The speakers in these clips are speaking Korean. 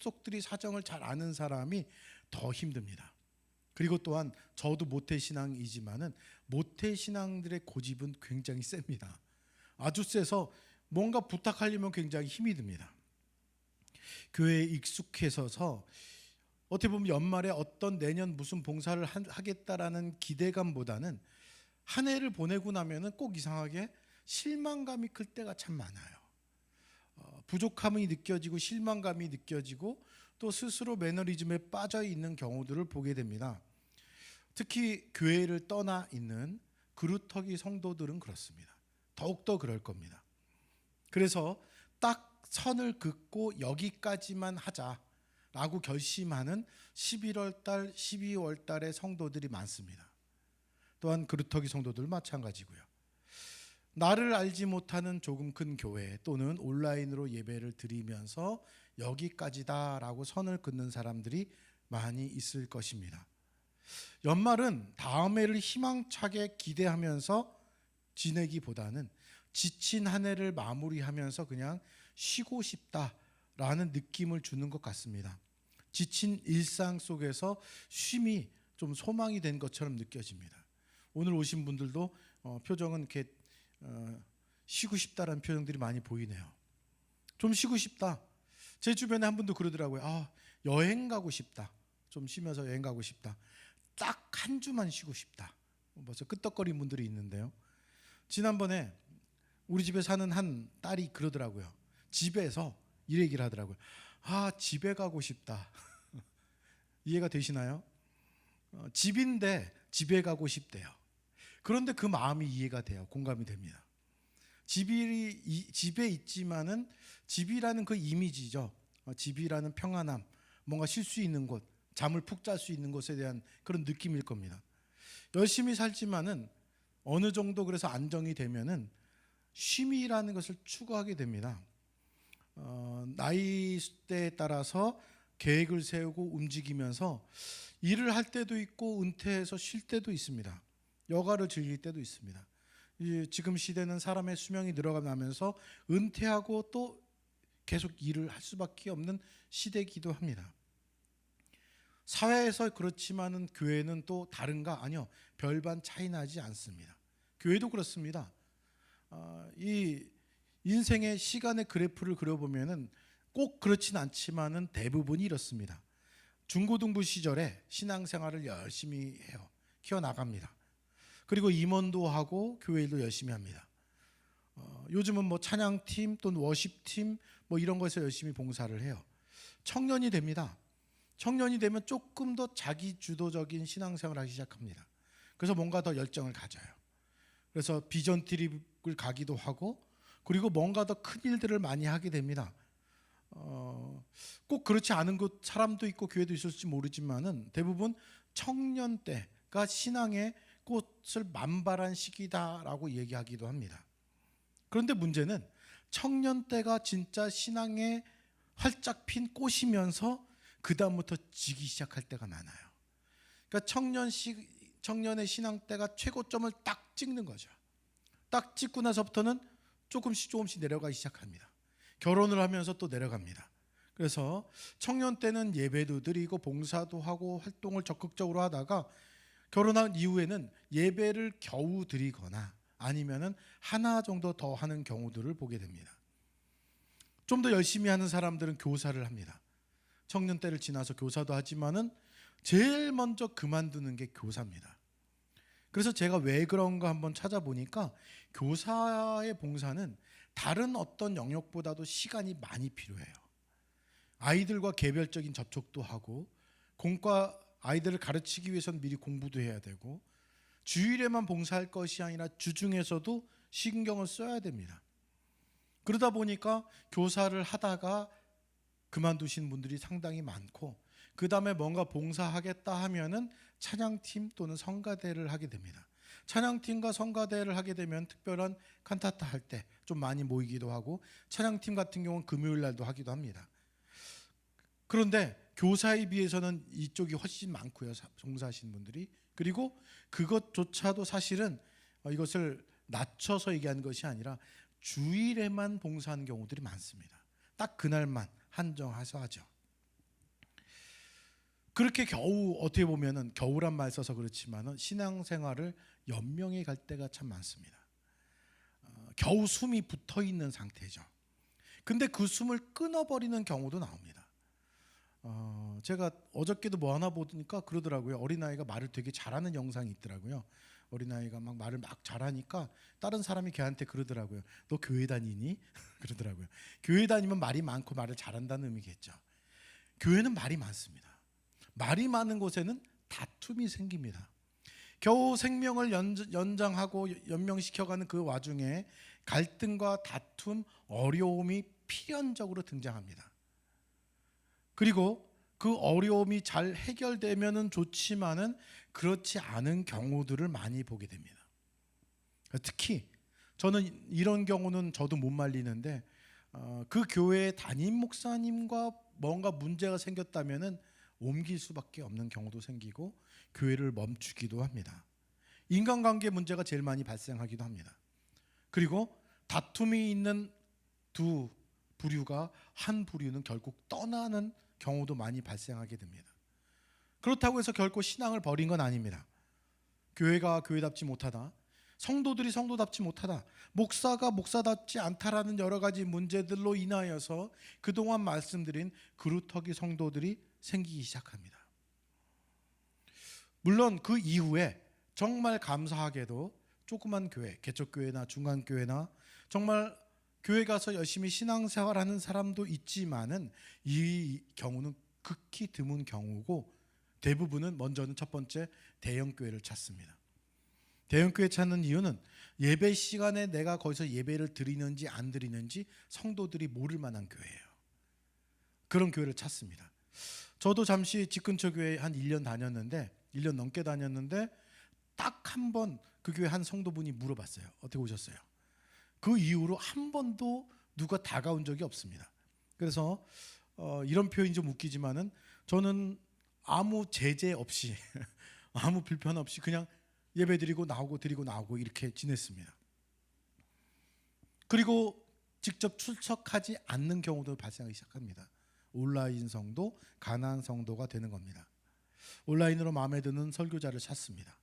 속속들이 사정을 잘 아는 사람이 더 힘듭니다. 그리고 또한 저도 모태신앙이지만은 모태신앙들의 고집은 굉장히 셉니다. 아주 세서 뭔가 부탁하려면 굉장히 힘이 듭니다. 교회에 익숙해서서 어떻게 보면 연말에 어떤 내년 무슨 봉사를 하겠다라는 기대감보다는 한 해를 보내고 나면은 꼭 이상하게 실망감이 클 때가 참 많아요. 부족함이 느껴지고 실망감이 느껴지고 또 스스로 매너리즘에 빠져 있는 경우들을 보게 됩니다. 특히 교회를 떠나 있는 그루터기 성도들은 그렇습니다. 더욱더 그럴 겁니다. 그래서 딱 선을 긋고 여기까지만 하자라고 결심하는 11월 달, 12월 달의 성도들이 많습니다. 또한 그루터기 성도들 마찬가지고요. 나를 알지 못하는 조금 큰 교회 또는 온라인으로 예배를 드리면서 여기까지다라고 선을 긋는 사람들이 많이 있을 것입니다. 연말은 다음 해를 희망차게 기대하면서 지내기보다는 지친 한 해를 마무리하면서 그냥 쉬고 싶다라는 느낌을 주는 것 같습니다. 지친 일상 속에서 쉼이 좀 소망이 된 것처럼 느껴집니다. 오늘 오신 분들도 표정은 이렇게 쉬고 싶다라는 표정들이 많이 보이네요. 좀 쉬고 싶다. 제 주변에 한 분도 그러더라고요. 여행 가고 싶다. 좀 쉬면서 여행 가고 싶다. 딱 한 주만 쉬고 싶다. 벌써 끄떡거리는 분들이 있는데요. 지난번에 우리 집에 사는 한 딸이 그러더라고요. 집에서 이 얘기를 하더라고요. 집에 가고 싶다. 이해가 되시나요? 집인데 집에 가고 싶대요. 그런데 그 마음이 이해가 돼요. 공감이 됩니다. 집에 있지만은 집이라는 그 이미지죠. 집이라는 평안함, 뭔가 쉴 수 있는 곳, 잠을 푹 잘 수 있는 곳에 대한 그런 느낌일 겁니다. 열심히 살지만은 어느 정도 그래서 안정이 되면은 쉼이라는 것을 추구하게 됩니다. 나이대에 따라서 계획을 세우고 움직이면서 일을 할 때도 있고 은퇴해서 쉴 때도 있습니다. 여가를 즐길 때도 있습니다. 지금 시대는 사람의 수명이 늘어가면서 은퇴하고 또 계속 일을 할 수밖에 없는 시대이기도 합니다. 사회에서 그렇지만은 교회는 또 다른가? 아니요. 별반 차이 나지 않습니다. 교회도 그렇습니다. 이 인생의 시간의 그래프를 그려보면은 꼭 그렇진 않지만은 대부분이 이렇습니다. 중고등부 시절에 신앙생활을 열심히 해요. 키워나갑니다. 그리고 임원도 하고 교회 일도 열심히 합니다. 요즘은 뭐 찬양팀 또는 워십팀 뭐 이런 거에서 열심히 봉사를 해요. 청년이 됩니다. 청년이 되면 조금 더 자기 주도적인 신앙생활을 하기 시작합니다. 그래서 뭔가 더 열정을 가져요. 그래서 비전 트립을 가기도 하고 그리고 뭔가 더 큰 일들을 많이 하게 됩니다. 꼭 그렇지 않은 곳 사람도 있고 교회도 있을지 모르지만은 대부분 청년 때가 신앙의 꽃을 만발한 시기다라고 얘기하기도 합니다. 그런데 문제는 청년 때가 진짜 신앙에 활짝 핀 꽃이면서 그 다음부터 지기 시작할 때가 많아요. 그러니까 청년의 신앙 때가 최고점을 딱 찍는 거죠. 딱 찍고 나서부터는 조금씩 내려가기 시작합니다. 결혼을 하면서 또 내려갑니다. 그래서 청년 때는 예배도 드리고 봉사도 하고 활동을 적극적으로 하다가 결혼한 이후에는 예배를 겨우 드리거나 아니면은 하나 정도 더 하는 경우들을 보게 됩니다. 좀 더 열심히 하는 사람들은 교사를 합니다. 청년 때를 지나서 교사도 하지만은 제일 먼저 그만두는 게 교사입니다. 그래서 제가 왜 그런가 한번 찾아보니까 교사의 봉사는 다른 어떤 영역보다도 시간이 많이 필요해요. 아이들과 개별적인 접촉도 하고 공과 아이들을 가르치기 위해서는 미리 공부도 해야 되고 주일에만 봉사할 것이 아니라 주중에서도 신경을 써야 됩니다. 그러다 보니까 교사를 하다가 그만두신 분들이 상당히 많고 그 다음에 뭔가 봉사하겠다 하면은 찬양팀 또는 성가대를 하게 됩니다. 찬양팀과 성가대를 하게 되면 특별한 칸타타 할 때 좀 많이 모이기도 하고 찬양팀 같은 경우는 금요일 날도 하기도 합니다. 그런데 교사에 비해서는 이쪽이 훨씬 많고요. 봉사하시는 분들이. 그리고 그것조차도 사실은 이것을 낮춰서 얘기하는 것이 아니라 주일에만 봉사하는 경우들이 많습니다. 딱 그날만 한정해서 하죠. 그렇게 겨우 어떻게 보면은 겨우란 말 써서 그렇지만은 신앙생활을 연명해 갈 때가 참 많습니다. 겨우 숨이 붙어 있는 상태죠. 근데 그 숨을 끊어버리는 경우도 나옵니다. 제가 어저께도 뭐 하나 보니까 그러더라고요. 어린아이가 말을 되게 잘하는 영상이 있더라고요. 어린아이가 막 말을 막 잘하니까 다른 사람이 걔한테 그러더라고요. 너 교회 다니니? 그러더라고요. 교회 다니면 말이 많고 말을 잘한다는 의미겠죠. 교회는 말이 많습니다. 말이 많은 곳에는 다툼이 생깁니다. 겨우 생명을 연장하고 연명시켜가는 그 와중에 갈등과 다툼, 어려움이 필연적으로 등장합니다. 그리고 그 어려움이 잘 해결되면은 좋지만은 그렇지 않은 경우들을 많이 보게 됩니다. 특히 저는 이런 경우는 저도 못 말리는데 그 교회의 담임 목사님과 뭔가 문제가 생겼다면은 옮길 수밖에 없는 경우도 생기고 교회를 멈추기도 합니다. 인간관계 문제가 제일 많이 발생하기도 합니다. 그리고 다툼이 있는 두 부류가 한 부류는 결국 떠나는 경우도 많이 발생하게 됩니다. 그렇다고 해서 결코 신앙을 버린 건 아닙니다. 교회가 교회답지 못하다, 성도들이 성도답지 못하다, 목사가 목사답지 않다라는 여러 가지 문제들로 인하여서 그동안 말씀드린 그루터기 성도들이 생기기 시작합니다. 물론 그 이후에 정말 감사하게도 조그만 교회, 개척교회나 중간교회나 정말 교회 가서 열심히 신앙생활하는 사람도 있지만은 이 경우는 극히 드문 경우고 대부분은 먼저는 첫 번째 대형교회를 찾습니다. 대형교회 찾는 이유는 예배 시간에 내가 거기서 예배를 드리는지 안 드리는지 성도들이 모를 만한 교회예요. 그런 교회를 찾습니다. 저도 잠시 집 근처 교회 한 1년 다녔는데 1년 넘게 다녔는데 딱 한 번 그 교회 한 성도분이 물어봤어요. 어떻게 오셨어요? 그 이후로 한 번도 누가 다가온 적이 없습니다. 그래서 이런 표현이 좀 웃기지만은 저는 아무 제재 없이 아무 불편 없이 그냥 예배드리고 나오고 이렇게 지냈습니다. 그리고 직접 출석하지 않는 경우도 발생하기 시작합니다. 온라인 성도, 가난한 성도가 되는 겁니다. 온라인으로 마음에 드는 설교자를 찾습니다.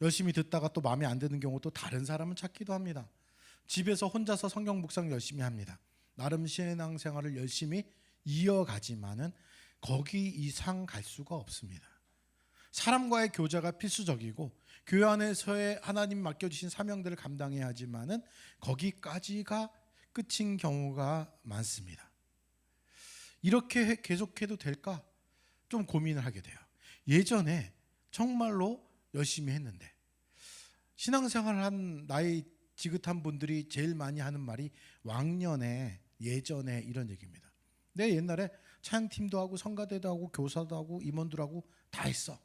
열심히 듣다가 또 마음에 안 드는 경우 또 다른 사람을 찾기도 합니다. 집에서 혼자서 성경 묵상 열심히 합니다. 나름 신앙생활을 열심히 이어가지만은 거기 이상 갈 수가 없습니다. 사람과의 교제가 필수적이고 교회 안에서의 하나님 맡겨주신 사명들을 감당해야 하지만은 거기까지가 끝인 경우가 많습니다. 이렇게 계속해도 될까? 좀 고민을 하게 돼요. 예전에 정말로 열심히 했는데 신앙생활을 한 나이 지긋한 분들이 제일 많이 하는 말이 왕년에, 예전에 이런 얘기입니다. 내 옛날에 찬양팀도 하고 성가대도 하고 교사도 하고 임원도 하고 다 했어.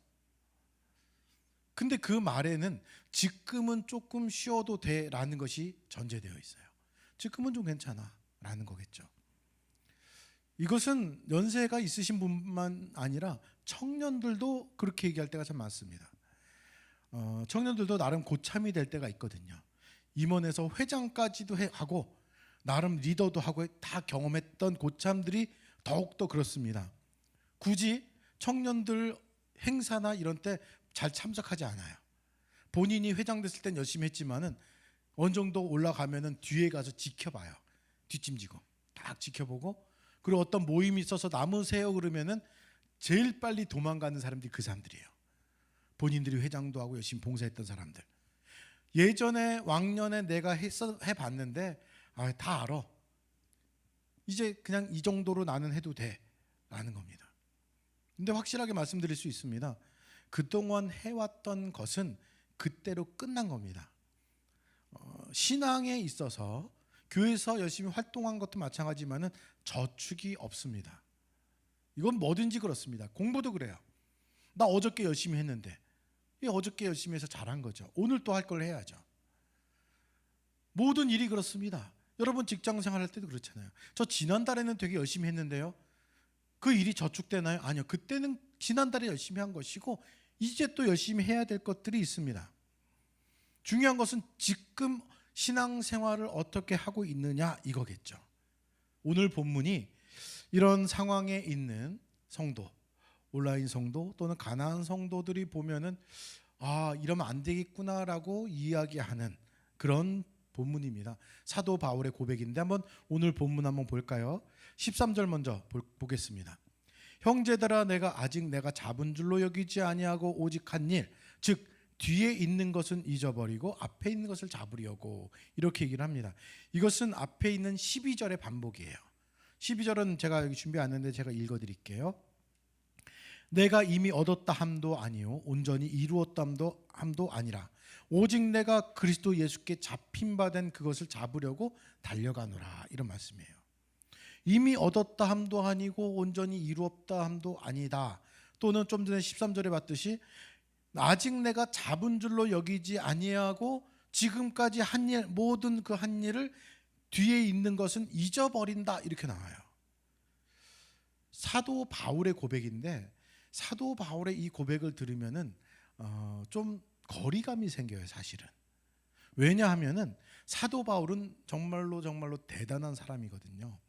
근데 그 말에는 지금은 조금 쉬어도 돼라는 것이 전제되어 있어요. 지금은 좀 괜찮아 라는 거겠죠. 이것은 연세가 있으신 분만 아니라 청년들도 그렇게 얘기할 때가 참 많습니다. 청년들도 나름 고참이 될 때가 있거든요. 임원에서 회장까지도 하고 나름 리더도 하고 다 경험했던 고참들이 더욱더 그렇습니다. 굳이 청년들 행사나 이런 때 잘 참석하지 않아요. 본인이 회장 됐을 땐 열심히 했지만은 어느 정도 올라가면은 뒤에 가서 지켜봐요. 뒷짐지고 딱 지켜보고, 그리고 어떤 모임이 있어서 남으세요 그러면은 제일 빨리 도망가는 사람들이 그 사람들이에요. 본인들이 회장도 하고 열심히 봉사했던 사람들. 예전에 왕년에 내가 해봤는데 다 알아. 이제 그냥 이 정도로 나는 해도 돼 라는 겁니다. 근데 확실하게 말씀드릴 수 있습니다. 그동안 해왔던 것은 그때로 끝난 겁니다. 신앙에 있어서 교회에서 열심히 활동한 것도 마찬가지지만은 저축이 없습니다. 이건 뭐든지 그렇습니다. 공부도 그래요. 나 어저께 열심히 했는데 어저께 열심히 해서 잘한 거죠. 오늘 또 할 걸 해야죠. 모든 일이 그렇습니다. 여러분 직장 생활할 때도 그렇잖아요. 저 지난달에는 되게 열심히 했는데요. 그 일이 저축되나요? 아니요. 그때는 지난달에 열심히 한 것이고 이제 또 열심히 해야 될 것들이 있습니다. 중요한 것은 지금 신앙생활을 어떻게 하고 있느냐 이거겠죠. 오늘 본문이 이런 상황에 있는 성도, 온라인 성도 또는 가나안 성도들이 보면은 이러면 안 되겠구나라고 이야기하는 그런 본문입니다. 사도 바울의 고백인데 한번 오늘 본문 한번 볼까요? 13절 먼저 보겠습니다. 형제들아, 내가 아직 내가 잡은 줄로 여기지 아니하고 오직 한 일, 즉 뒤에 있는 것은 잊어버리고 앞에 있는 것을 잡으려고, 이렇게 얘기를 합니다. 이것은 앞에 있는 12절의 반복이에요. 12절은 제가 여기 준비 안 했는데 제가 읽어드릴게요. 내가 이미 얻었다 함도 아니요 온전히 이루었다 함도 아니라 오직 내가 그리스도 예수께 잡힌 바 된 그것을 잡으려고 달려가노라, 이런 말씀이에요. 이미 얻었다 함도 아니고 온전히 이루었다 함도 아니다. 또는 좀 전에 13절에 봤듯이 아직 내가 잡은 줄로 여기지 아니하고 지금까지 한 일, 모든 그 한 일을 뒤에 있는 것은 잊어버린다, 이렇게 나와요. 사도 바울의 고백인데 사도 바울의 이 고백을 들으면은 좀 거리감이 생겨요, 사실은. 왜냐하면은 사도 바울은 정말로 대단한 사람이거든요.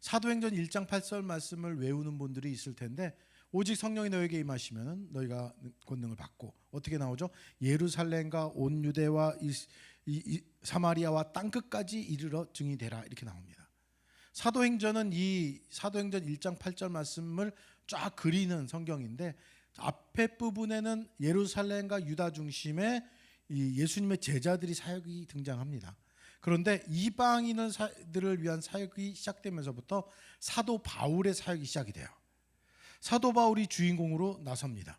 사도행전 1장 8절 말씀을 외우는 분들이 있을 텐데, 오직 성령이 너에게 임하시면 너희가 권능을 받고, 어떻게 나오죠? 예루살렘과 온 유대와 사마리아와 땅끝까지 이르러 증이 되라, 이렇게 나옵니다. 사도행전은 이 사도행전 1장 8절 말씀을 쫙 그리는 성경인데, 앞에 부분에는 예루살렘과 유다 중심의 이 예수님의 제자들이 사역이 등장합니다. 그런데 이방인들을 위한 사역이 시작되면서부터 사도 바울의 사역이 시작이 돼요. 사도 바울이 주인공으로 나섭니다.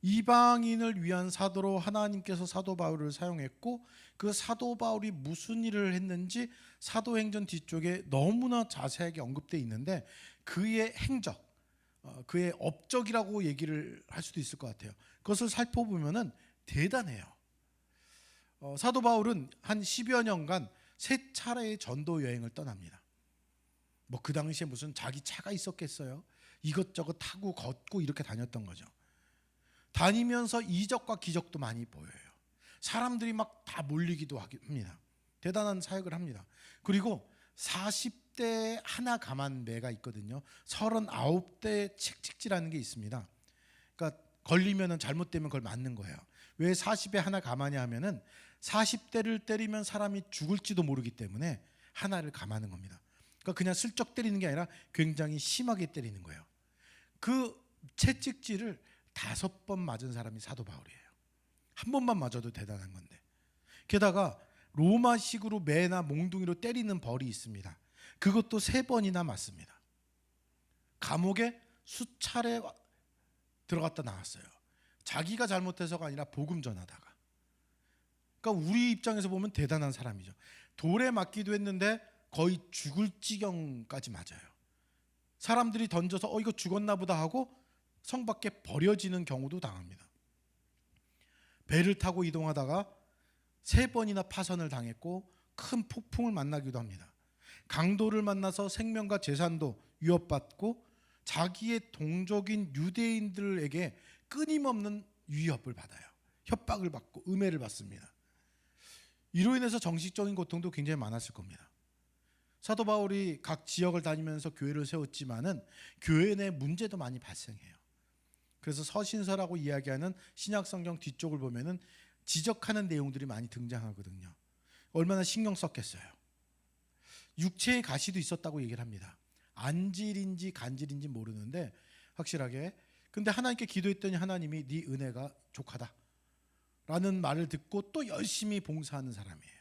이방인을 위한 사도로 하나님께서 사도 바울을 사용했고, 그 사도 바울이 무슨 일을 했는지 사도행전 뒤쪽에 너무나 자세하게 언급되어 있는데, 그의 행적, 그의 업적이라고 얘기를 할 수도 있을 것 같아요. 그것을 살펴보면은 대단해요. 사도 바울은 한 10여 년간 3차례의 전도 여행을 떠납니다. 뭐 그 당시에 무슨 자기 차가 있었겠어요? 이것저것 타고 걷고 이렇게 다녔던 거죠. 다니면서 이적과 기적도 많이 보여요. 사람들이 막 다 몰리기도 합니다. 대단한 사역을 합니다. 그리고 40대 하나 가만배가 있거든요. 39대 책찍질하는 게 있습니다. 그러니까 걸리면은 잘못되면 그걸 맞는 거예요. 왜 40에 하나 가마냐 하면은 40대를 때리면 사람이 죽을지도 모르기 때문에 하나를 감하는 겁니다. 그러니까 그냥 슬쩍 때리는 게 아니라 굉장히 심하게 때리는 거예요. 그 채찍질을 5번 맞은 사람이 사도 바울이에요. 한 번만 맞아도 대단한 건데, 게다가 로마식으로 매나 몽둥이로 때리는 벌이 있습니다. 그것도 3번이나 맞습니다. 감옥에 수차례 들어갔다 나왔어요. 자기가 잘못해서가 아니라 복음 전하다가. 그러니까 우리 입장에서 보면 대단한 사람이죠. 돌에 맞기도 했는데 거의 죽을 지경까지 맞아요. 사람들이 던져서 이거 죽었나 보다 하고 성 밖에 버려지는 경우도 당합니다. 배를 타고 이동하다가 3번이나 파선을 당했고 큰 폭풍을 만나기도 합니다. 강도를 만나서 생명과 재산도 위협받고 자기의 동족인 유대인들에게 끊임없는 위협을 받아요. 협박을 받고 음해를 받습니다. 이로 인해서 정신적인 고통도 굉장히 많았을 겁니다. 사도 바울이 각 지역을 다니면서 교회를 세웠지만은 교회 내 문제도 많이 발생해요. 그래서 서신서라고 이야기하는 신약성경 뒤쪽을 보면은 지적하는 내용들이 많이 등장하거든요. 얼마나 신경 썼겠어요. 육체의 가시도 있었다고 얘기를 합니다. 안질인지 간질인지 모르는데 확실하게, 근데 하나님께 기도했더니 하나님이 네 은혜가 족하다 라는 말을 듣고 또 열심히 봉사하는 사람이에요.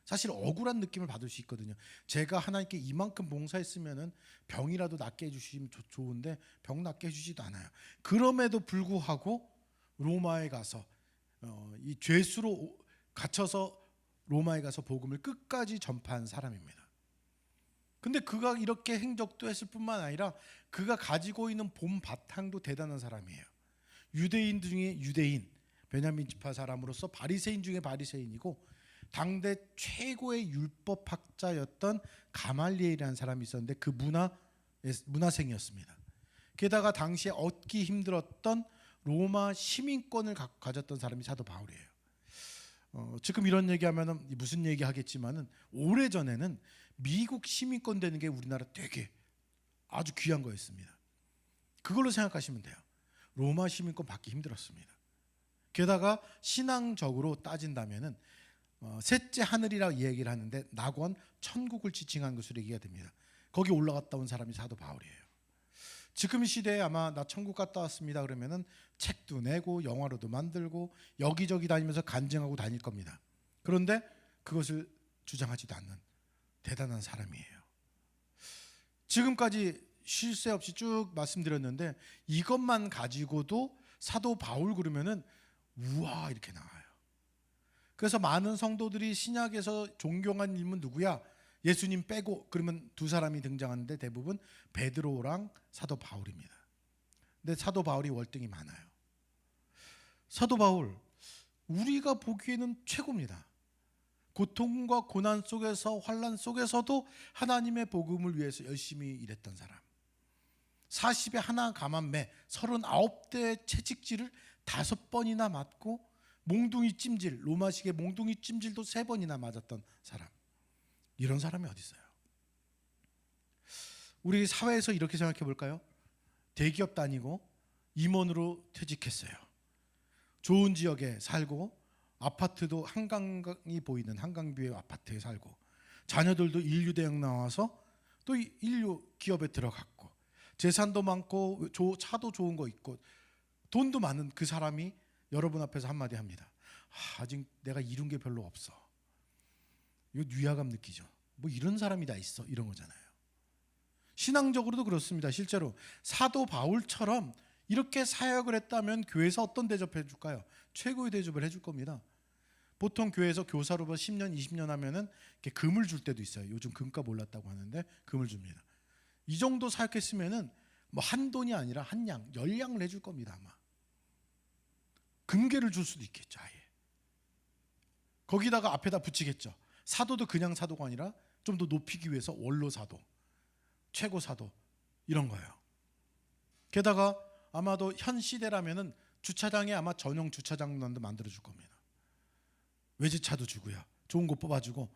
사실 억울한 느낌을 받을 수 있거든요. 제가 하나님께 이만큼 봉사했으면은 병이라도 낫게 해주시면 좋은데 병 낫게 해주지도 않아요. 그럼에도 불구하고 로마에 가서 이 죄수로 갇혀서 로마에 가서 복음을 끝까지 전파한 사람입니다. 근데 그가 이렇게 행적도 했을 뿐만 아니라 그가 가지고 있는 본 바탕도 대단한 사람이에요. 유대인 중에 유대인, 베냐민 지파 사람으로서 바리새인 중에 바리새인이고, 당대 최고의 율법학자였던 가말리엘이라는 사람이 있었는데 그 문화생이었습니다. 게다가 당시에 얻기 힘들었던 로마 시민권을 가졌던 사람이 사도 바울이에요. 지금 이런 얘기하면 무슨 얘기 하겠지만은 오래전에는 미국 시민권 되는 게 우리나라 되게 아주 귀한 거였습니다. 그걸로 생각하시면 돼요. 로마 시민권 받기 힘들었습니다. 게다가 신앙적으로 따진다면은 셋째 하늘이라고 얘기를 하는데 낙원 천국을 지칭한 것으로 얘기가 됩니다. 거기 올라갔다 온 사람이 사도 바울이에요. 지금 시대에 아마 나 천국 갔다 왔습니다 그러면은 책도 내고 영화로도 만들고 여기저기 다니면서 간증하고 다닐 겁니다. 그런데 그것을 주장하지도 않는 대단한 사람이에요. 지금까지 쉴 새 없이 쭉 말씀드렸는데 이것만 가지고도 사도 바울 그러면은 우와 이렇게 나와요. 그래서 많은 성도들이 신약에서 존경한 인물은 누구야? 예수님 빼고 그러면 두 사람이 등장하는데 대부분 베드로랑 사도 바울입니다. 근데 사도 바울이 월등히 많아요. 사도 바울 우리가 보기에는 최고입니다. 고통과 고난 속에서 환난 속에서도 하나님의 복음을 위해서 열심히 일했던 사람. 40에 하나 감한매 39대 채찍질을 5번이나 맞고 몽둥이 찜질, 로마식의 몽둥이 찜질도 3번이나 맞았던 사람. 이런 사람이 어디 있어요? 우리 사회에서 이렇게 생각해 볼까요? 대기업 다니고 임원으로 퇴직했어요. 좋은 지역에 살고 아파트도 한강이 보이는 한강뷰의 아파트에 살고 자녀들도 인류대학 나와서 또 인류 기업에 들어갔고 재산도 많고 차도 좋은 거 있고 돈도 많은 그 사람이 여러분 앞에서 한마디 합니다. 아직 내가 이룬 게 별로 없어. 이거 위화감 느끼죠. 뭐 이런 사람이 다 있어 이런 거잖아요. 신앙적으로도 그렇습니다. 실제로 사도 바울처럼 이렇게 사역을 했다면 교회에서 어떤 대접해 줄까요? 최고의 대접을 해줄 겁니다. 보통 교회에서 교사로부터 10년 20년 하면은 이렇게 금을 줄 때도 있어요. 요즘 금값 올랐다고 하는데 금을 줍니다. 이 정도 사역했으면은 뭐 한 돈이 아니라 한 양, 10양을 해줄 겁니다 아마. 금괴를 줄 수도 있겠죠 아예. 거기다가 앞에다 붙이겠죠. 사도도 그냥 사도가 아니라 좀 더 높이기 위해서 원로 사도, 최고 사도 이런 거예요. 게다가 아마도 현 시대라면은 주차장에 아마 전용 주차장도 만들어 줄 겁니다. 외제차도 주고요. 좋은 거 뽑아주고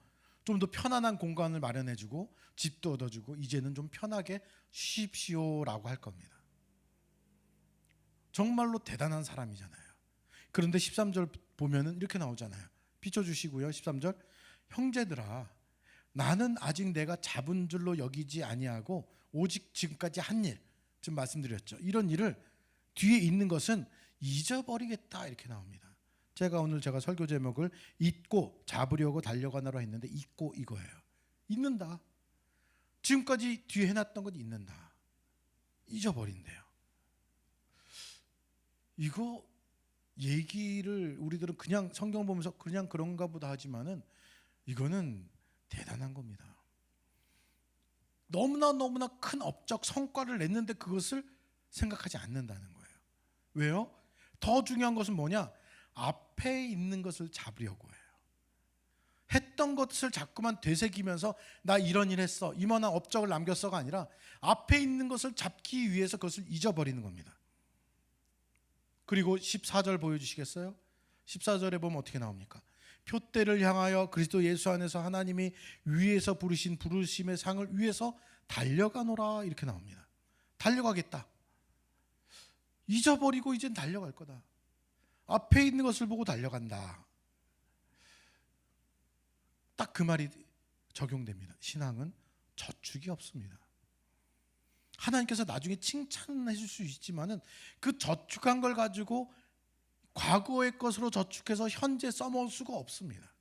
좀 더 편안한 공간을 마련해주고 집도 얻어주고 이제는 좀 편하게 쉬십시오라고 할 겁니다. 정말로 대단한 사람이잖아요. 그런데 13절 보면은 이렇게 나오잖아요. 비춰주시고요. 13절 형제들아 나는 아직 내가 잡은 줄로 여기지 아니하고 오직 지금까지 한 일 지금 말씀드렸죠. 이런 일을 뒤에 있는 것은 잊어버리겠다 이렇게 나옵니다. 제가 오늘 설교 제목을 잊고 잡으려고 달려가나로 했는데 잊고 이거예요. 잊는다. 지금까지 뒤에 해놨던 건 잊는다. 잊어버린대요. 이거 얘기를 우리들은 그냥 성경 보면서 그냥 그런가 보다 하지만은 이거는 대단한 겁니다. 너무나 큰 업적 성과를 냈는데 그것을 생각하지 않는다는 거예요. 왜요? 더 중요한 것은 뭐냐? 앞에 있는 것을 잡으려고 해요. 했던 것을 자꾸만 되새기면서 나 이런 일 했어, 이만한 업적을 남겼어가 아니라 앞에 있는 것을 잡기 위해서 그것을 잊어버리는 겁니다. 그리고 14절 보여주시겠어요? 14절에 보면 어떻게 나옵니까? 표대를 향하여 그리스도 예수 안에서 하나님이 위에서 부르신 부르심의 상을 위해서 달려가노라 이렇게 나옵니다. 달려가겠다. 잊어버리고 이젠 달려갈 거다. 앞에 있는 것을 보고 달려간다. 딱 그 말이 적용됩니다. 신앙은 저축이 없습니다. 하나님께서 나중에 칭찬해 줄 수 있지만은 그 저축한 걸 가지고 과거의 것으로 저축해서 현재 써먹을 수가 없습니다.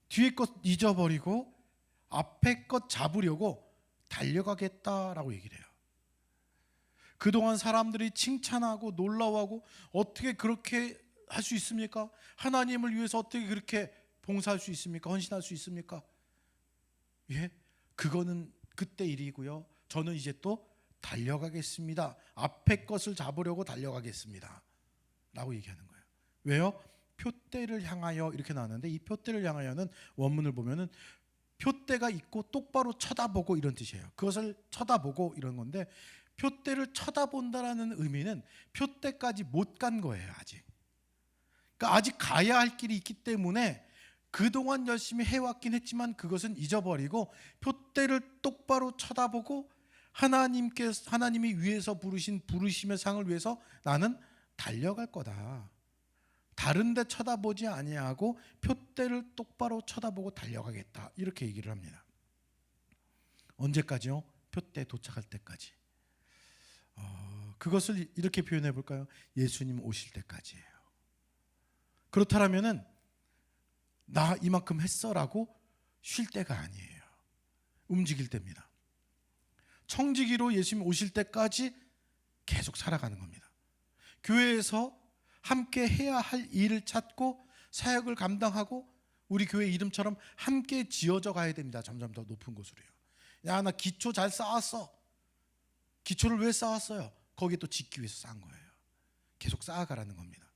뒤에 것 잊어버리고 앞에 것 잡으려고 달려가겠다라고 얘기를 해요. 그동안 사람들이 칭찬하고 놀라워하고 어떻게 그렇게 할 수 있습니까? 하나님을 위해서 어떻게 그렇게 봉사할 수 있습니까? 헌신할 수 있습니까? 예, 그거는 그때 일이고요. 저는 이제 또 달려가겠습니다. 앞에 것을 잡으려고 달려가겠습니다 라고 얘기하는 거예요. 왜요? 표대를 향하여 이렇게 나왔는데 이 표대를 향하여는 원문을 보면은 표대가 있고 똑바로 쳐다보고 이런 뜻이에요. 그것을 쳐다보고 이런 건데 표대를 쳐다본다라는 의미는 표대까지 못 간 거예요. 아직. 그러니까 아직 가야 할 길이 있기 때문에 그동안 열심히 해왔긴 했지만 그것은 잊어버리고 표대를 똑바로 쳐다보고 하나님이 위에서 부르신 부르심의 상을 위해서 나는 달려갈 거다. 다른 데 쳐다보지 아니하고 표대를 똑바로 쳐다보고 달려가겠다. 이렇게 얘기를 합니다. 언제까지요? 표대에 도착할 때까지. 그것을 이렇게 표현해 볼까요? 예수님 오실 때까지예요. 그렇다면은 나 이만큼 했어라고 쉴 때가 아니에요. 움직일 때입니다. 청지기로 예수님 오실 때까지 계속 살아가는 겁니다. 교회에서 함께 해야 할 일을 찾고 사역을 감당하고 우리 교회 이름처럼 함께 지어져 가야 됩니다. 점점 더 높은 곳으로요. 야, 나 기초 잘 쌓았어. 기초를 왜 쌓았어요? 거기에 또 짓기 위해서 쌓은 거예요. 계속 쌓아가라는 겁니다.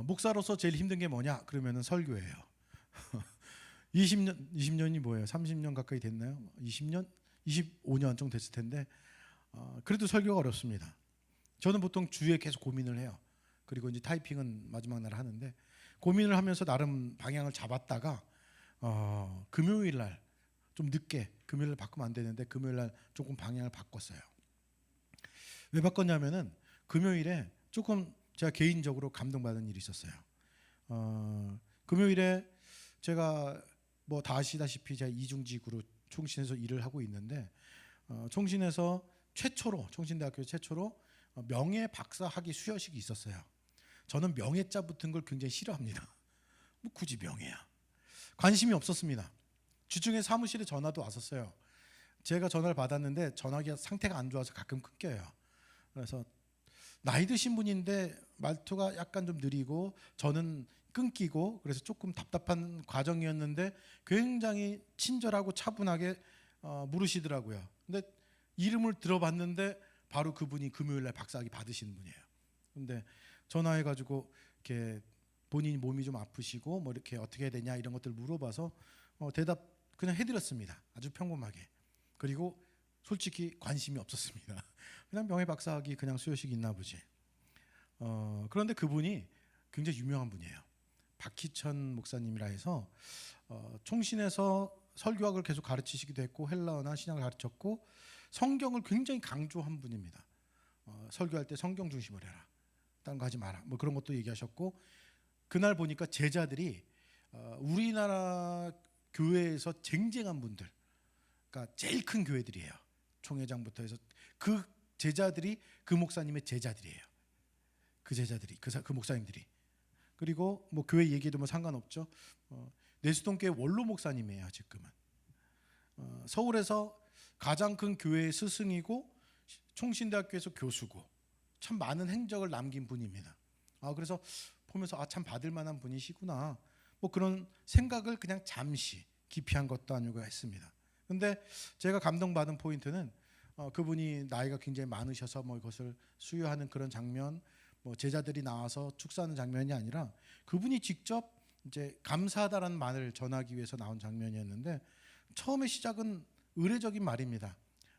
목사로서 제일 힘든 게 뭐냐? 그러면은 설교예요. 20년이 뭐예요? 30년 가까이 됐나요? 20년? 25년 정도 됐을 텐데 그래도 설교가 어렵습니다. 저는 보통 주에 계속 고민을 해요. 그리고 이제 타이핑은 마지막 날 하는데 고민을 하면서 나름 방향을 잡았다가 금요일 날 좀 늦게 금요일 날 바꾸면 안 되는데 금요일 날 조금 방향을 바꿨어요. 왜 바꿨냐면은 금요일에 조금 제가 개인적으로 감동받은 일이 있었어요. 금요일에 제가 뭐 다 아시다시피 제가 이중직으로 총신에서 일을 하고 있는데 총신에서 총신대학교 최초로 명예 박사학위 수여식이 있었어요. 저는 명예자 붙은 걸 굉장히 싫어합니다. 뭐 굳이 명예야. 관심이 없었습니다. 주중에 사무실에 전화도 왔었어요. 제가 전화를 받았는데 전화기가 상태가 안 좋아서 가끔 끊겨요. 그래서 나이 드신 분인데 말투가 약간 좀 느리고 저는 끊기고 그래서 조금 답답한 과정이었는데 굉장히 친절하고 차분하게 물으시더라고요. 근데 이름을 들어봤는데 바로 그분이 금요일날 박사학위 받으시는 분이에요. 근데 전화해가지고 이렇게 본인이 몸이 좀 아프시고 뭐 이렇게 어떻게 해야 되냐 이런 것들 물어봐서 대답 그냥 해드렸습니다. 아주 평범하게. 그리고 솔직히 관심이 없었습니다. 그냥 명예 박사학위 그냥 수여식이 있나 보지. 그런데 그분이 굉장히 유명한 분이에요. 박희천 목사님이라 해서 총신에서 설교학을 계속 가르치시기도 했고 헬라어나 신학을 가르쳤고 성경을 굉장히 강조한 분입니다. 설교할 때 성경 중심으로 해라. 다른 거 하지 마라. 뭐 그런 것도 얘기하셨고 그날 보니까 제자들이 우리나라 교회에서 쟁쟁한 분들, 그러니까 제일 큰 교회들이에요. 총회장부터 해서 그 제자들이 그 목사님의 제자들이에요. 그 제자들이 그 목사님들이. 그리고 뭐 교회 얘기도 뭐 상관없죠. 내수동교회 원로 목사님이에요. 지금은 서울에서 가장 큰 교회의 스승이고 총신대학교에서 교수고 참 많은 행적을 남긴 분입니다. 그래서 보면서 참 받을 만한 분이시구나. 뭐 그런 생각을 그냥 잠시 기피한 것도 아니고 했습니다. 근데 제가 감동받은 포인트는 그분이 나이가 굉장히 많으셔서 뭐 이것을 수여하는 그런 장면, 뭐 제자들이 나와서 축사하는 장면이 아니라 그분이 직접 이제 감사하다라는 말을 전하기 위해서 나온 장면이었는데 처음에 시작은 의례적인 말입니다.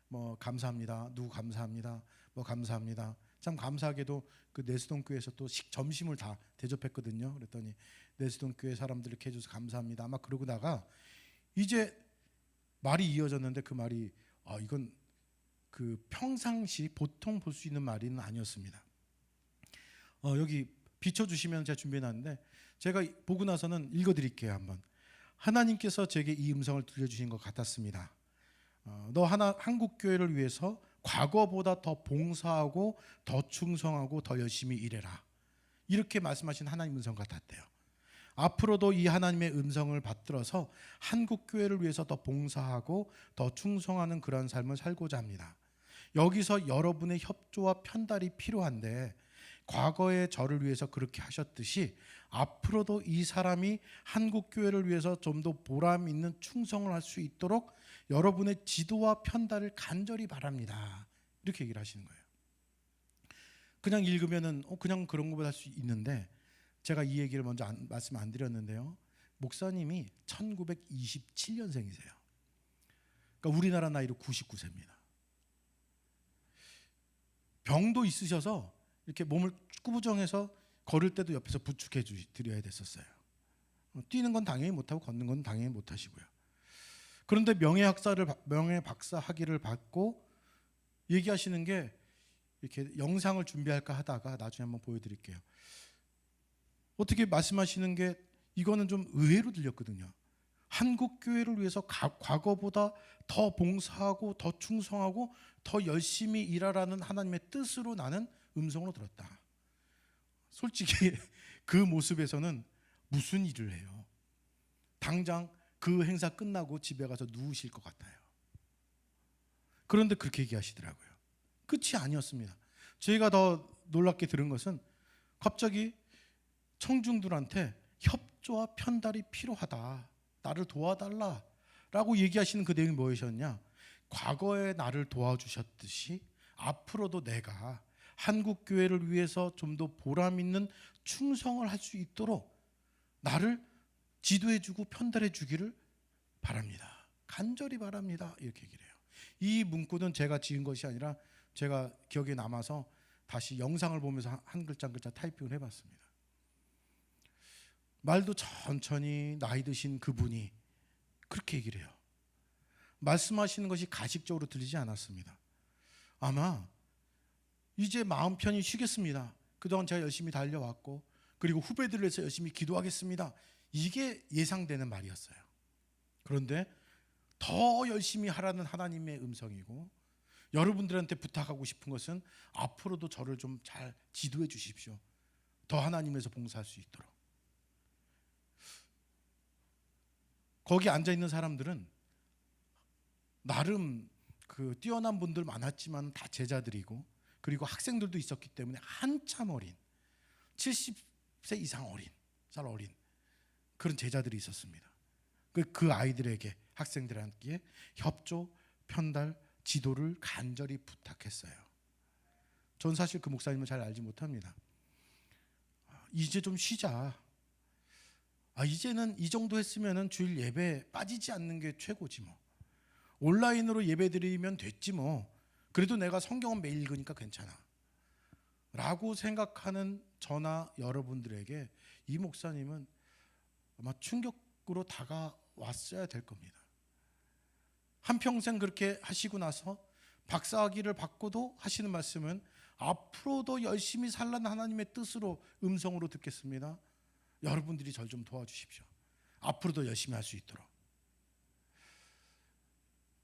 뭐 감사합니다. 누구 감사합니다. 뭐 감사합니다. 참 감사하게도 그 내수동교회에서 또 점심을 다 대접했거든요. 그랬더니 내수동교회 사람들 이렇게 해줘서 감사합니다. 아마 그러고다가 이제 말이 이어졌는데 그 말이 이건 그 평상시 보통 볼 수 있는 말은 아니었습니다. 여기 비춰주시면 제가 준비해놨는데 제가 보고 나서는 읽어드릴게요. 한번. 하나님께서 제게 이 음성을 들려주신 것 같았습니다. 너 한국교회를 위해서 과거보다 더 봉사하고 더 충성하고 더 열심히 일해라. 이렇게 말씀하신 하나님 음성 같았대요. 앞으로도 이 하나님의 음성을 받들어서 한국교회를 위해서 더 봉사하고 더 충성하는 그런 삶을 살고자 합니다. 여기서 여러분의 협조와 편달이 필요한데 과거에 저를 위해서 그렇게 하셨듯이 앞으로도 이 사람이 한국교회를 위해서 좀 더 보람 있는 충성을 할 수 있도록 여러분의 지도와 편달을 간절히 바랍니다. 이렇게 얘기를 하시는 거예요. 그냥 읽으면은 그냥 그런 것보다 할 수 있는데 제가 이 얘기를 먼저 말씀 안 드렸는데요. 목사님이 1927년생이세요. 그러니까 우리나라 나이로 99세입니다. 병도 있으셔서 이렇게 몸을 꾸부정해서 걸을 때도 옆에서 부축해 드려야 됐었어요. 뛰는 건 당연히 못하고 걷는 건 당연히 못하시고요. 그런데 명예 박사 학위를 받고 얘기하시는 게 이렇게 영상을 준비할까 하다가 나중에 한번 보여드릴게요. 어떻게 말씀하시는 게 이거는 좀 의외로 들렸거든요. 한국 교회를 위해서 과거보다 더 봉사하고 더 충성하고 더 열심히 일하라는 하나님의 뜻으로 나는 음성으로 들었다. 솔직히 그 모습에서는 무슨 일을 해요? 당장 그 행사 끝나고 집에 가서 누우실 것 같아요. 그런데 그렇게 얘기하시더라고요. 끝이 아니었습니다. 저희가 더 놀랍게 들은 것은 갑자기 청중들한테 협조와 편달이 필요하다, 나를 도와달라 라고 얘기하시는 그 내용이 무엇이었냐? 과거에 나를 도와주셨듯이 앞으로도 내가 한국 교회를 위해서 좀 더 보람 있는 충성을 할 수 있도록 나를 지도해주고 편달해주기를 바랍니다. 간절히 바랍니다. 이렇게 얘기를 해요. 이 문구는 제가 지은 것이 아니라 제가 기억에 남아서 다시 영상을 보면서 한 글자 한 글자 타이핑을 해봤습니다. 말도 천천히 나이 드신 그분이 그렇게 얘기를 해요. 말씀하시는 것이 가식적으로 들리지 않았습니다. 아마 이제 마음 편히 쉬겠습니다. 그동안 제가 열심히 달려왔고 그리고 후배들을 위해서 열심히 기도하겠습니다. 이게 예상되는 말이었어요. 그런데 더 열심히 하라는 하나님의 음성이고, 여러분들한테 부탁하고 싶은 것은 앞으로도 저를 좀 잘 지도해 주십시오. 더 하나님에서 봉사할 수 있도록. 거기 앉아 있는 사람들은 나름 그 뛰어난 분들 많았지만 다 제자들이고, 그리고 학생들도 있었기 때문에 한참 어린 70세 이상 살 어린 그런 제자들이 있었습니다. 그 아이들에게, 학생들에게 협조, 편달, 지도를 간절히 부탁했어요. 전 사실 그 목사님을 잘 알지 못합니다. 이제 좀 쉬자. 이제는 이 정도 했으면 주일 예배 빠지지 않는 게 최고지 뭐. 온라인으로 예배 드리면 됐지 뭐. 그래도 내가 성경은 매일 읽으니까 괜찮아 라고 생각하는 저나 여러분들에게 이 목사님은 아마 충격으로 다가왔어야 될 겁니다. 한평생 그렇게 하시고 나서 박사학위를 받고도 하시는 말씀은 앞으로도 열심히 살라는 하나님의 뜻으로 음성으로 듣겠습니다. 여러분들이 절 좀 도와주십시오. 앞으로도 열심히 할 수 있도록.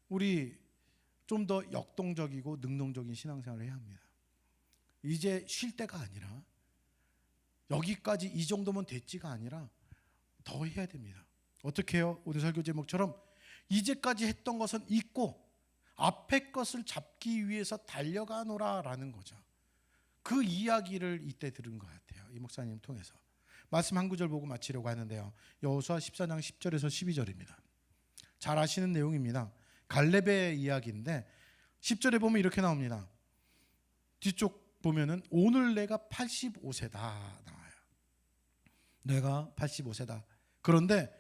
우리 좀 더 역동적이고 능동적인 신앙생활을 해야 합니다. 이제 쉴 때가 아니라, 여기까지 이 정도면 됐지가 아니라 더 해야 됩니다. 어떻게 해요? 오늘 설교 제목처럼 이제까지 했던 것은 잊고 앞에 것을 잡기 위해서 달려가노라 라는 거죠. 그 이야기를 이때 들은 것 같아요. 이 목사님 통해서. 말씀 한 구절 보고 마치려고 하는데요. 여호수아 14장 10절에서 12절입니다. 잘 아시는 내용입니다. 갈렙의 이야기인데 10절에 보면 이렇게 나옵니다. 뒤쪽 보면은 오늘 내가 85세다 나와요. 내가 85세다. 그런데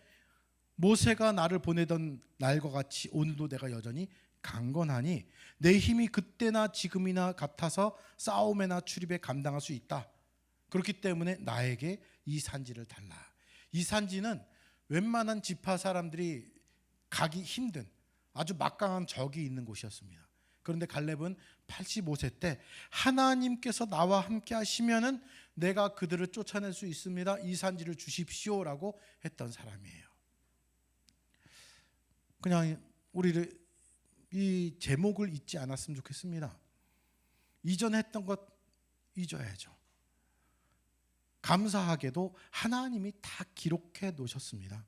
모세가 나를 보내던 날과 같이 오늘도 내가 여전히 강건하니 내 힘이 그때나 지금이나 같아서 싸움에나 출입에 감당할 수 있다. 그렇기 때문에 나에게 이 산지를 달라. 이 산지는 웬만한 지파 사람들이 가기 힘든 아주 막강한 적이 있는 곳이었습니다. 그런데 갈렙은 85세 때 하나님께서 나와 함께 하시면은 내가 그들을 쫓아낼 수 있습니다. 이 산지를 주십시오라고 했던 사람이에요. 그냥 우리를 이 제목을 잊지 않았으면 좋겠습니다. 이전에 했던 것 잊어야죠. 감사하게도 하나님이 다 기록해 놓으셨습니다.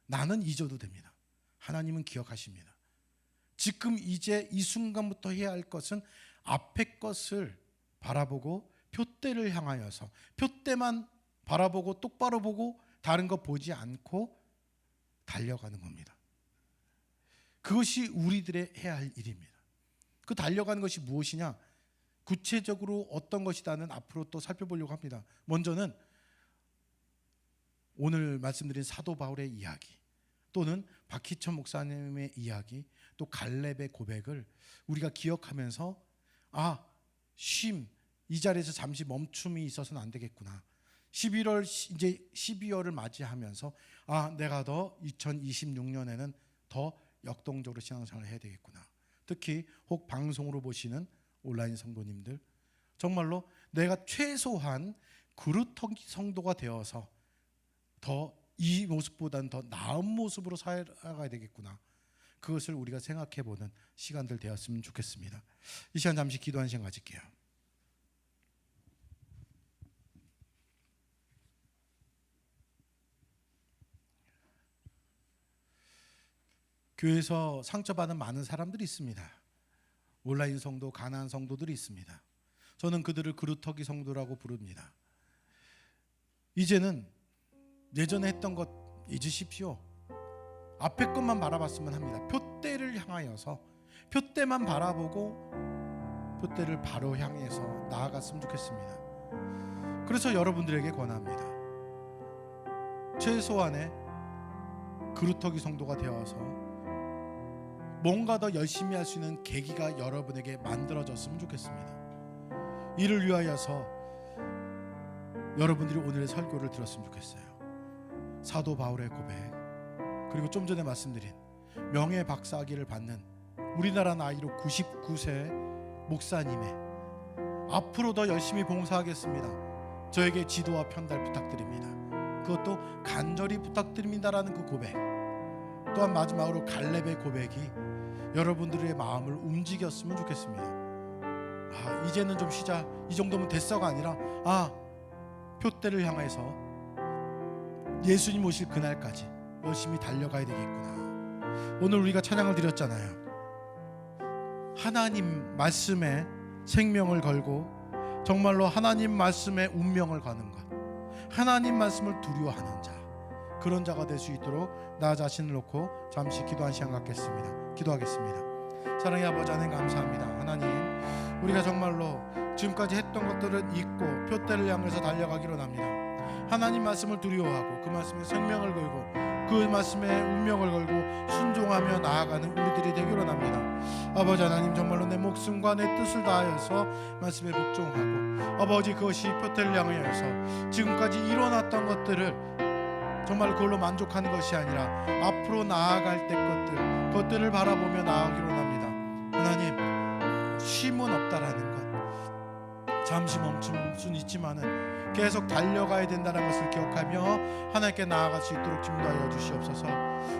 나는 잊어도 됩니다. 하나님은 기억하십니다. 지금 이제 이 순간부터 해야 할 것은 앞에 것을 바라보고 표대를 향하여서 표대만 바라보고 똑바로 보고 다른 거 보지 않고 달려가는 겁니다. 그것이 우리들의 해야 할 일입니다. 그 달려가는 것이 무엇이냐? 구체적으로 어떤 것이다는 앞으로 또 살펴보려고 합니다. 먼저는 오늘 말씀드린 사도 바울의 이야기, 또는 박희천 목사님의 이야기, 또 갈렙의 고백을 우리가 기억하면서 이 자리에서 잠시 멈춤이 있어서는 안 되겠구나. 이제 12월을 맞이하면서 내가 더 2026년에는 더 역동적으로 신앙생활을 해야 되겠구나. 특히 혹 방송으로 보시는 온라인 성도님들, 정말로 내가 최소한 그루터기 성도가 되어서 더 이 모습보다는 더 나은 모습으로 살아가야 되겠구나. 그것을 우리가 생각해보는 시간들 되었으면 좋겠습니다. 이 시간 잠시 기도하는 시간 가질게요. 교회에서 상처받은 많은 사람들이 있습니다. 온라인 성도, 가난한 성도들이 있습니다. 저는 그들을 그루터기 성도라고 부릅니다. 이제는 예전에 했던 것 잊으십시오. 앞에 것만 바라봤으면 합니다. 표대를 향하여서 표대만 바라보고 표대를 바로 향해서 나아갔으면 좋겠습니다. 그래서 여러분들에게 권합니다. 최소한의 그루터기 성도가 되어서 뭔가 더 열심히 할 수 있는 계기가 여러분에게 만들어졌으면 좋겠습니다. 이를 위하여서 여러분들이 오늘의 설교를 들었으면 좋겠어요. 사도 바울의 고백, 그리고 좀 전에 말씀드린 명예 박사학위를 받는 우리나라 나이로 99세 목사님의 앞으로 더 열심히 봉사하겠습니다, 저에게 지도와 편달 부탁드립니다, 그것도 간절히 부탁드립니다라는 그 고백, 또한 마지막으로 갈렙의 고백이 여러분들의 마음을 움직였으면 좋겠습니다. 이제는 좀 쉬자, 이 정도면 됐어가 아니라 표대를 향해서 예수님 오실 그날까지 열심히 달려가야 되겠구나. 오늘 우리가 찬양을 드렸잖아요. 하나님 말씀에 생명을 걸고 정말로 하나님 말씀에 운명을 거는 것, 하나님 말씀을 두려워하는 자, 그런 자가 될 수 있도록 나 자신을 놓고 잠시 기도한 시간 갖겠습니다. 기도하겠습니다. 사랑의 아버지 하나님 감사합니다. 하나님, 우리가 정말로 지금까지 했던 것들은 잊고 표대를 향해서 달려가기로 합니다. 하나님 말씀을 두려워하고 그 말씀에 생명을 걸고 그 말씀에 운명을 걸고 순종하며 나아가는 우리들이 되기로 합니다. 아버지 하나님, 정말로 내 목숨과 내 뜻을 다하여서 말씀에 복종하고 아버지, 그것이 표대를 향하여서 지금까지 일어났던 것들을 정말 그걸로 만족하는 것이 아니라 앞으로 나아갈 때 그것들을 바라보며 나아가기로 합니다. 하나님, 쉼은 없다라는 것, 잠시 멈출 수는 있지만은 계속 달려가야 된다는 것을 기억하며 하나님께 나아갈 수 있도록 인도하여 주시옵소서.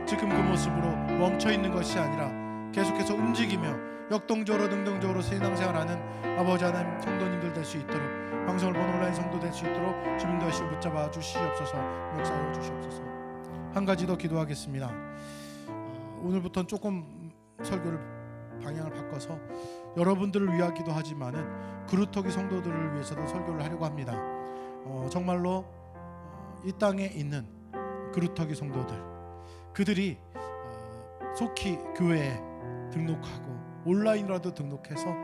지금 그 모습으로 멈춰있는 것이 아니라 계속해서 움직이며 역동적으로 능동적으로 신앙생활하는 아버지 하나님 성도님들 될 수 있도록, 방송을 보는 온라인 성도 될 수 있도록 주님도 하시고 붙잡아 주시옵소서. 역사하여 주시옵소서. 한 가지 더 기도하겠습니다. 오늘부터는 조금 설교를 방향을 바꿔서 여러분들을 위하 기도하지만은 그루터기 성도들을 위해서도 설교를 하려고 합니다. 정말로 이 땅에 있는 그루터기 성도들, 그들이 속히 교회에 등록하고 온라인으로도 등록해서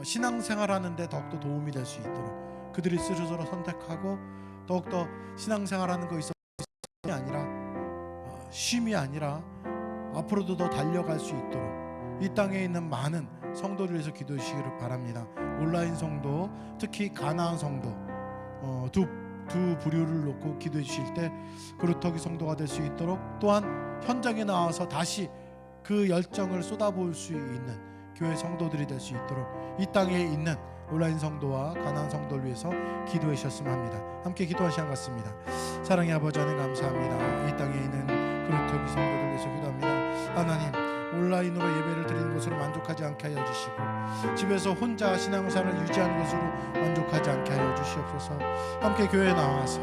신앙생활하는데 더욱더 도움이 될 수 있도록 그들이 스스로 선택하고 더욱더 신앙생활하는 것에 있어서 아니라 쉼이 아니라 앞으로도 더 달려갈 수 있도록 이 땅에 있는 많은 성도를 위해서 기도해 주시기를 바랍니다. 온라인 성도, 특히 가나안 성도, 두 부류를 놓고 기도해 주실 때 그루터기 성도가 될 수 있도록, 또한 현장에 나와서 다시 그 열정을 쏟아부을 수 있는 교회 성도들이 될 수 있도록 이 땅에 있는 온라인 성도와 가나안 성도를 위해서 기도해 주셨으면 합니다. 함께 기도하는 시간 같습니다. 사랑의 아버지 하나님 감사합니다. 이 땅에 있는 그루터기 성도들 위해서 기도합니다. 하나님, 온라인으로 예배를 드리는 것으로 만족하지 않게 하여 주시고 집에서 혼자 신앙생활을 유지하는 것으로 만족하지 않게 하여 주시옵소서. 함께 교회에 나와서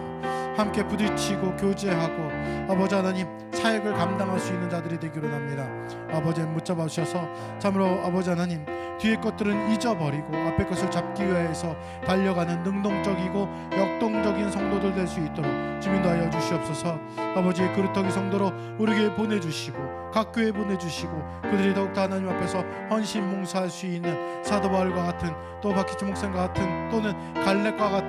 함께 부딪히고 교제하고 아버지 하나님 사역을 감당할 수 있는 자들이 되기로 합니다. 아버지 붙잡아 주셔서 참으로 아버지 하나님 뒤의 것들은 잊어버리고 앞의 것을 잡기 위해서 달려가는 능동적이고 역동적인 성도들 될 수 있도록 주민도 하여 주시옵소서. 아버지의 그루터기 성도로 우리에게 보내주시고 각 교회에 보내주시고 그들이 더욱더 하나님 앞에서 헌신 봉사할 수 있는 사도 바울과 같은, 또 박희주 목사님과 같은, 또는 갈렙과 같은